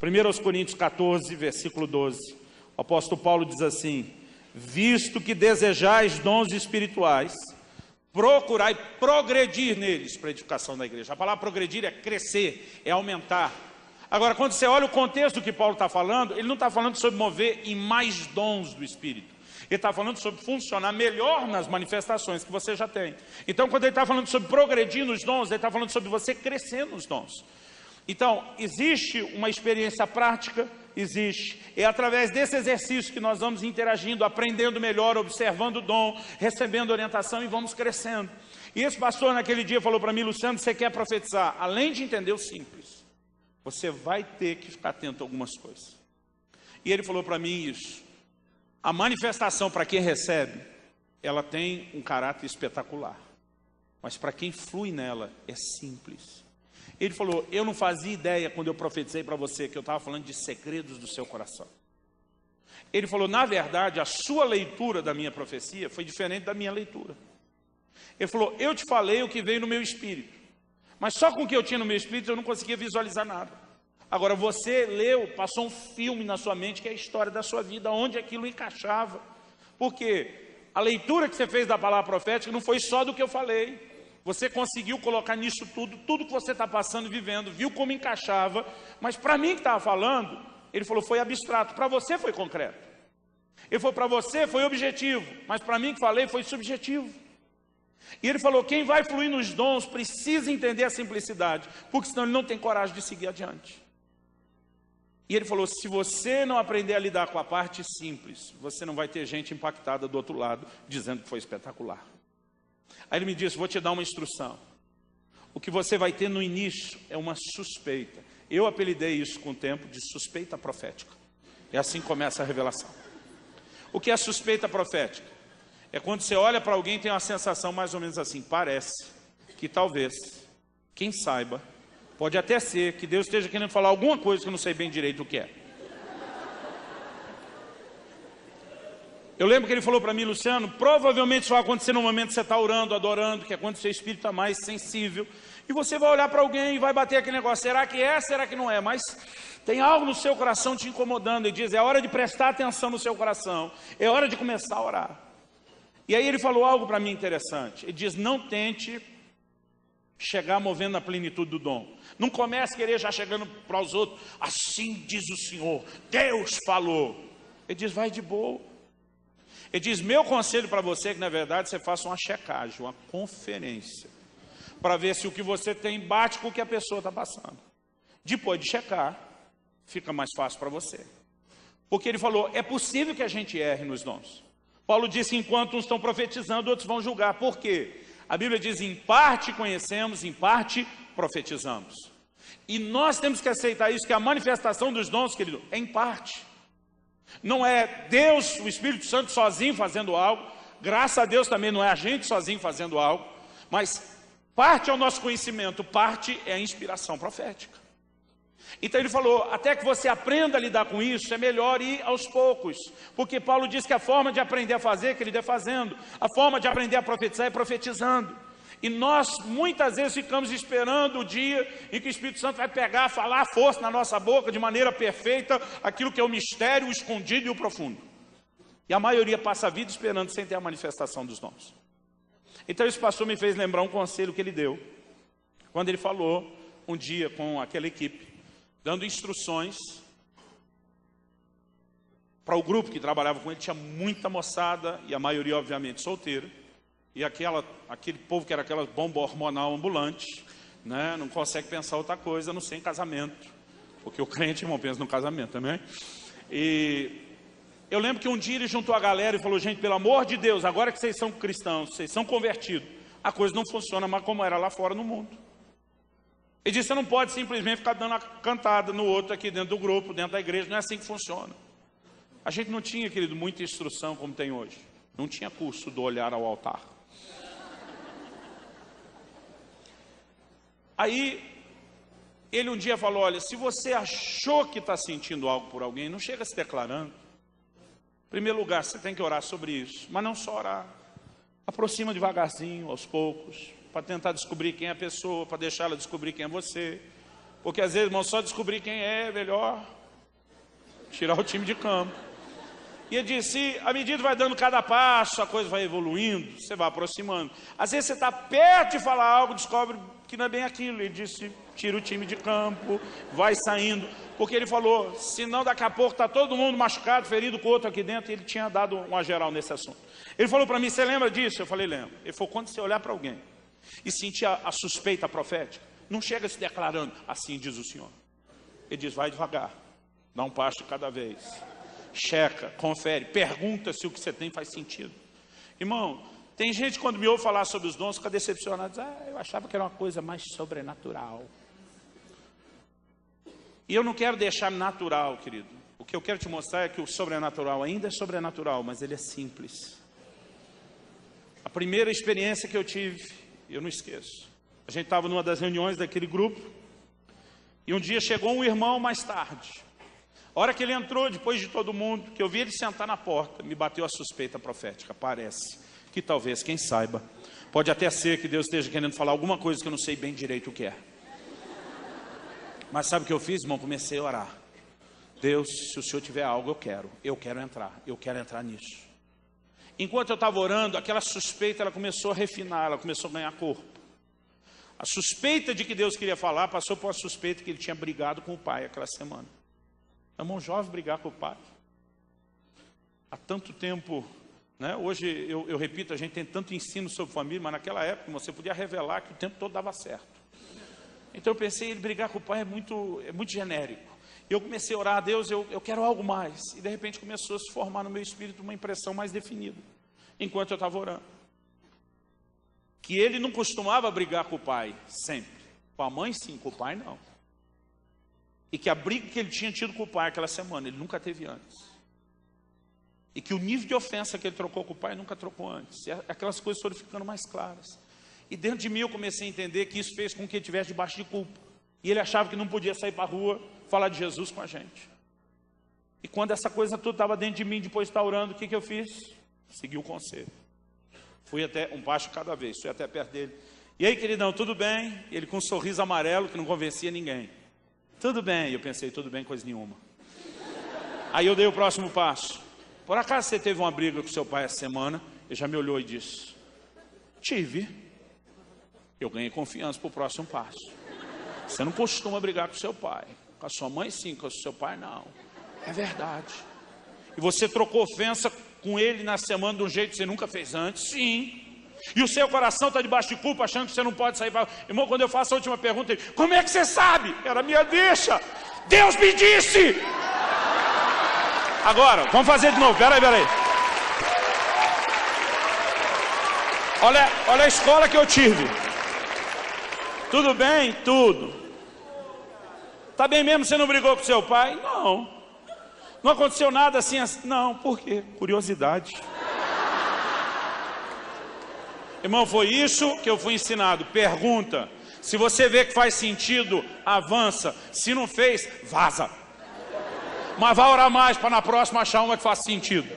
1 Coríntios 14, versículo 12, o apóstolo Paulo diz assim: visto que desejais dons espirituais, procurai progredir neles para a edificação da igreja. A palavra progredir é crescer, é aumentar. Agora, quando você olha o contexto do que Paulo está falando, ele não está falando sobre mover em mais dons do Espírito. Ele está falando sobre funcionar melhor nas manifestações que você já tem. Então, quando ele está falando sobre progredir nos dons, ele está falando sobre você crescer nos dons. Então, existe uma experiência prática, existe. É através desse exercício que nós vamos interagindo, aprendendo melhor, observando o dom, recebendo orientação e vamos crescendo. E esse pastor naquele dia falou para mim: Luciano, você quer profetizar? Além de entender o simples, você vai ter que ficar atento a algumas coisas. E ele falou para mim isso: a manifestação para quem recebe, ela tem um caráter espetacular, mas para quem flui nela é simples. Ele falou: eu não fazia ideia quando eu profetizei para você que eu estava falando de segredos do seu coração. Ele falou: na verdade, a sua leitura da minha profecia foi diferente da minha leitura. Ele falou: eu te falei o que veio no meu espírito, mas só com o que eu tinha no meu espírito eu não conseguia visualizar nada. Agora você leu, passou um filme na sua mente, que é a história da sua vida, onde aquilo encaixava. Porque a leitura que você fez da palavra profética não foi só do que eu falei. Você conseguiu colocar nisso tudo que você está passando e vivendo, viu como encaixava, mas para mim que estava falando, ele falou, foi abstrato, para você foi concreto. Ele falou, para você foi objetivo, mas para mim que falei foi subjetivo. E ele falou, quem vai fluir nos dons precisa entender a simplicidade, porque senão ele não tem coragem de seguir adiante. E ele falou, se você não aprender a lidar com a parte simples, você não vai ter gente impactada do outro lado, dizendo que foi espetacular. Aí ele me disse, vou te dar uma instrução. O que você vai ter no início é uma suspeita. Eu apelidei isso com o tempo de suspeita profética. E assim começa a revelação. O que é suspeita profética? É quando você olha para alguém e tem uma sensação mais ou menos assim, parece que talvez, quem saiba, pode até ser que Deus esteja querendo falar alguma coisa que eu não sei bem direito o que é. Eu lembro que ele falou para mim, Luciano, provavelmente isso vai acontecer no momento que você está orando, adorando, que é quando o seu espírito está mais sensível. E você vai olhar para alguém e vai bater aquele negócio, será que é, será que não é? Mas tem algo no seu coração te incomodando. Ele diz, é hora de prestar atenção no seu coração, é hora de começar a orar. E aí ele falou algo para mim interessante. Ele diz, não tente chegar movendo a plenitude do dom. Não comece a querer já chegando para os outros, assim diz o Senhor, Deus falou. Ele diz, vai de boa. Ele diz, meu conselho para você é que na verdade você faça uma checagem, uma conferência, para ver se o que você tem bate com o que a pessoa está passando. Depois de checar, fica mais fácil para você. Porque ele falou, é possível que a gente erre nos dons. Paulo disse, enquanto uns estão profetizando, outros vão julgar. Por quê? A Bíblia diz, em parte conhecemos, em parte profetizamos. E nós temos que aceitar isso, que a manifestação dos dons, querido, é em parte. Não é Deus, o Espírito Santo sozinho fazendo algo, graças a Deus também não é a gente sozinho fazendo algo, mas parte é o nosso conhecimento, parte é a inspiração profética. Então ele falou, até que você aprenda a lidar com isso, é melhor ir aos poucos, porque Paulo diz que a forma de aprender a fazer, querido, é fazendo, a forma de aprender a profetizar é profetizando. E nós muitas vezes ficamos esperando o dia em que o Espírito Santo vai pegar, falar a força na nossa boca de maneira perfeita, aquilo que é o mistério, o escondido e o profundo. E a maioria passa a vida esperando sem ter a manifestação dos dons. Então esse pastor me fez lembrar um conselho que ele deu, quando ele falou um dia com aquela equipe, dando instruções para o grupo que trabalhava com ele, tinha muita moçada, e a maioria obviamente solteira, e aquele povo que era aquela bomba hormonal ambulante, né, não consegue pensar outra coisa, não sei em casamento, porque o crente, irmão, pensa no casamento também. E eu lembro que um dia ele juntou a galera e falou, gente, pelo amor de Deus, agora que vocês são cristãos, vocês são convertidos, a coisa não funciona mais como era lá fora no mundo. Ele disse, você não pode simplesmente ficar dando uma cantada no outro aqui dentro do grupo, dentro da igreja, não é assim que funciona. A gente não tinha, querido, muita instrução como tem hoje. Não tinha curso do olhar ao altar. Aí, ele um dia falou, olha, se você achou que está sentindo algo por alguém, não chega se declarando. Em primeiro lugar, você tem que orar sobre isso, mas não só orar. Aproxima devagarzinho, aos poucos, para tentar descobrir quem é a pessoa, para deixar ela descobrir quem é você. Porque às vezes, irmão, só descobrir quem é melhor tirar o time de campo. E ele disse, à medida que vai dando cada passo, a coisa vai evoluindo, você vai aproximando. Às vezes você está perto de falar algo, descobre que não é bem aquilo. Ele disse, tira o time de campo, vai saindo. Porque ele falou, senão daqui a pouco está todo mundo machucado, ferido com o outro aqui dentro. E ele tinha dado uma geral nesse assunto. Ele falou para mim, você lembra disso? Eu falei, lembro. Ele falou, quando você olhar para alguém e sentir a suspeita profética, não chega se declarando, assim diz o Senhor. Ele diz, vai devagar, dá um passo de cada vez. Checa, confere, pergunta se o que você tem faz sentido. Irmão, tem gente quando me ouve falar sobre os dons, fica decepcionado, diz, eu achava que era uma coisa mais sobrenatural. E eu não quero deixar natural, querido. O que eu quero te mostrar é que o sobrenatural ainda é sobrenatural, mas ele é simples. A primeira experiência que eu tive, eu não esqueço. A gente estava numa das reuniões daquele grupo, e um dia chegou um irmão mais tarde. A hora que ele entrou, depois de todo mundo, que eu vi ele sentar na porta, me bateu a suspeita profética. Parece que talvez, quem saiba, pode até ser que Deus esteja querendo falar alguma coisa que eu não sei bem direito o que é. Mas sabe o que eu fiz, irmão? Comecei a orar. Deus, se o Senhor tiver algo, eu quero entrar nisso. Enquanto eu estava orando, aquela suspeita, ela começou a refinar, ela começou a ganhar corpo. A suspeita de que Deus queria falar, passou por uma suspeita que ele tinha brigado com o pai aquela semana. Irmão jovem brigar com o pai. Há tanto tempo, né? Hoje, eu repito, a gente tem tanto ensino sobre família, mas naquela época você podia revelar que o tempo todo dava certo. Então eu pensei, ele brigar com o pai é muito genérico. E eu comecei a orar a Deus, eu quero algo mais. E de repente começou a se formar no meu espírito uma impressão mais definida, enquanto eu estava orando. Que ele não costumava brigar com o pai, sempre. Com a mãe sim, com o pai não. E que a briga que ele tinha tido com o pai aquela semana, ele nunca teve antes. E que o nível de ofensa que ele trocou com o pai, nunca trocou antes. E aquelas coisas foram ficando mais claras. E dentro de mim eu comecei a entender que isso fez com que ele estivesse debaixo de culpa. E ele achava que não podia sair para a rua falar de Jesus com a gente. E quando essa coisa toda estava dentro de mim, depois de estar orando, o que eu fiz? Segui o conselho. Fui até um passo cada vez, fui até perto dele. E aí, queridão, tudo bem? Ele com um sorriso amarelo que não convencia ninguém. Tudo bem. Eu pensei, tudo bem, coisa nenhuma. Aí eu dei o próximo passo. Por acaso você teve uma briga com seu pai essa semana? Ele já me olhou e disse, tive. Eu ganhei confiança para o próximo passo. Você não costuma brigar com seu pai. Com a sua mãe sim, com o seu pai não. É verdade. E você trocou ofensa com ele na semana de um jeito que você nunca fez antes? Sim. E o seu coração está debaixo de culpa, achando que você não pode sair para... Irmão, quando eu faço a última pergunta, ele, como é que você sabe? Era minha deixa. Deus me disse. Agora, vamos fazer de novo. Peraí. Olha a escola que eu tive. Tudo bem? Tudo. Tá bem mesmo, você não brigou com seu pai? Não. Não aconteceu nada assim? Não, por quê? Curiosidade. Irmão, foi isso que eu fui ensinado. Pergunta. Se você vê que faz sentido, avança. Se não fez, vaza. Mas vai orar mais para na próxima achar uma que faz sentido.